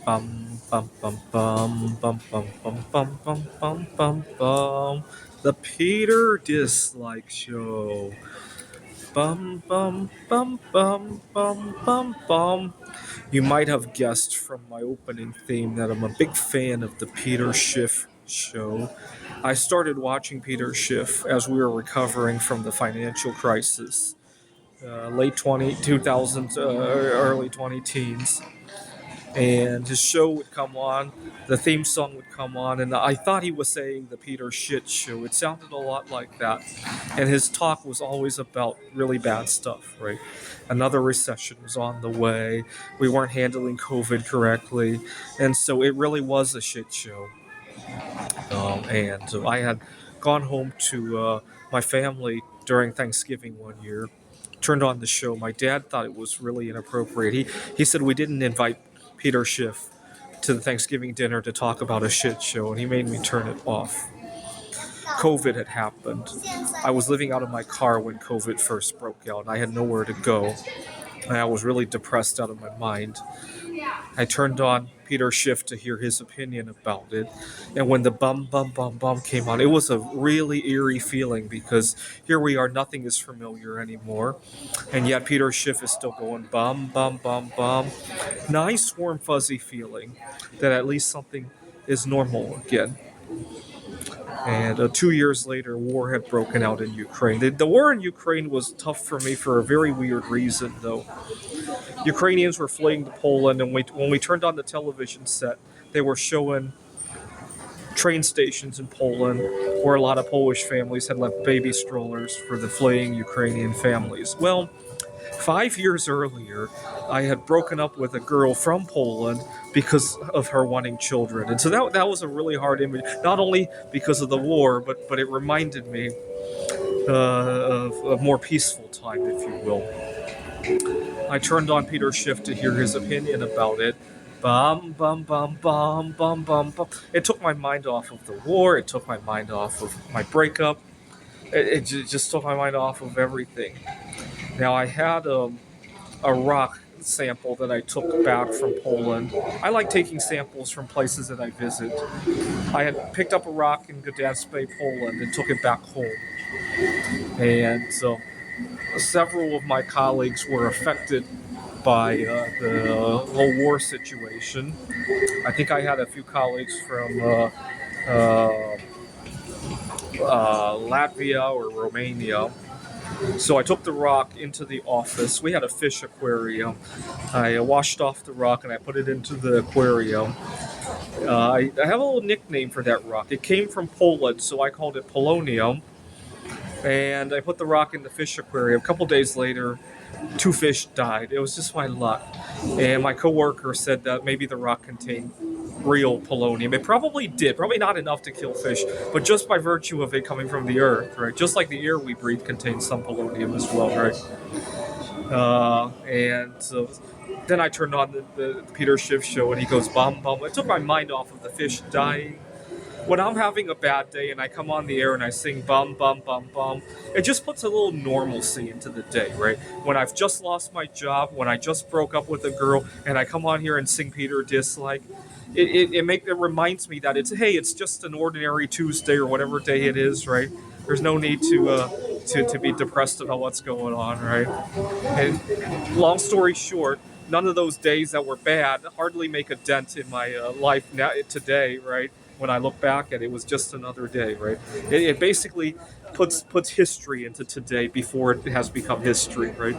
Bum bum bum bum bum bum bum bum bum bum bum bum. The Peter Dislike Show. Bum bum bum bum bum bum bum. You might have guessed from my opening theme that I'm a big fan of the Peter Schiff show. I started watching Peter Schiff as we were recovering from the financial crisis, late 2000s, early 20 teens. And his show would come on, the theme song would come on, and I thought he was saying the Peter Shit Show. It sounded a lot like that. And his talk was always about really bad stuff, right? Another recession was on the way. We weren't handling COVID correctly. And so it really was a shit show. And I had gone home to my family during Thanksgiving one year, turned on the show. My dad thought it was really inappropriate. He said we didn't invite Peter Schiff to the Thanksgiving dinner to talk about a shit show, and he made me turn it off. COVID had happened. I was living out of my car when COVID first broke out, and I had nowhere to go. And I was really depressed out of my mind. I turned on Peter Schiff to hear his opinion about it. And when the bum bum bum bum came on, it was a really eerie feeling because here we are, nothing is familiar anymore. And yet Peter Schiff is still going bum bum bum bum. Nice warm fuzzy feeling that at least something is normal again. And 2 years later, war had broken out in Ukraine. The war in Ukraine was tough for me for a very weird reason, though. Ukrainians were fleeing to Poland, and when we turned on the television set, they were showing train stations in Poland where a lot of Polish families had left baby strollers for the fleeing Ukrainian families. Well, 5 years earlier, I had broken up with a girl from Poland because of her wanting children. And so that was a really hard image, not only because of the war, but it reminded me of a more peaceful time, if you will. I turned on Peter Schiff to hear his opinion about it. Bum, bum, bum, bum, bum, bum, bum. It took my mind off of the war. It took my mind off of my breakup. It just took my mind off of everything. Now, I had a rock sample that I took back from Poland. I like taking samples from places that I visit. I had picked up a rock in Gdańsk, Poland, and took it back home. And so several of my colleagues were affected by the whole war situation. I think I had a few colleagues from Latvia or Romania. So I took the rock into the office. We had a fish aquarium. I washed off the rock and I put it into the aquarium. I have a little nickname for that rock. It came from Poland, so I called it polonium. And I put the rock in the fish aquarium. A couple days later, 2 fish died. It was just my luck. And my coworker said that maybe the rock contained real polonium. It probably did. Probably not enough to kill fish, but just by virtue of it coming from the earth, right? Just like the air we breathe contains some polonium as well, right? And so then I turned on the Peter Schiff show, and he goes, bum, bum. It took my mind off of the fish dying. When I'm having a bad day and I come on the air and I sing bum, bum, bum, bum, it just puts a little normalcy into the day, right? When I've just lost my job, when I just broke up with a girl, and I come on here and sing Peter Dislike, it reminds me that it's just an ordinary Tuesday or whatever day it is, right? There's no need to be depressed about what's going on, right? And long story short, none of those days that were bad hardly make a dent in my life now, today, right? When I look back at it, it was just another day, right? It basically puts history into today before it has become history, right?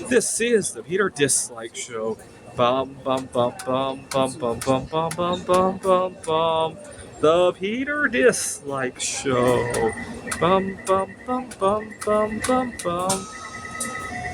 This is the Peter Dislike Show. Bum bum bum bum bum bum bum bum bum bum bum bum. The Peter Dislike Show. Bum bum bum bum bum bum bum.